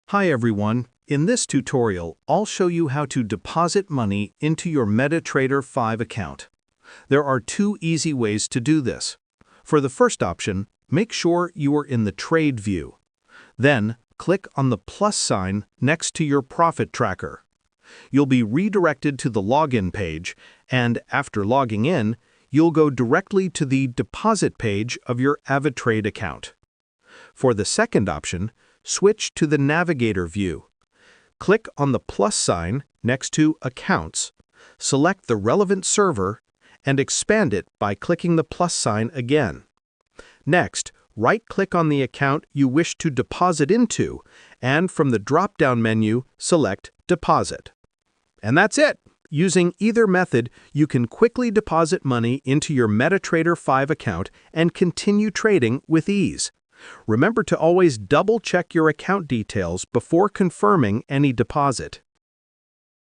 Hi everyone, in this tutorial, I'll show you how to deposit money into your Metatrader 5 account. There are two easy ways to do this. For the first option, make sure you are in the Trade view. Then, click on the plus sign next to your profit tracker. You'll be redirected to the login page, and after logging in, you'll go directly to the deposit page of your AvaTrade account. For the second option, switch to the Navigator view. Click on the plus sign next to Accounts, select the relevant server, and expand it by clicking the plus sign again. Next, right-click on the account you wish to deposit into, and from the drop-down menu, select Deposit. And that's it! Using either method, you can quickly deposit money into your Metatrader 5 account and continue trading with ease. Remember to always double-check your account details before confirming any deposit.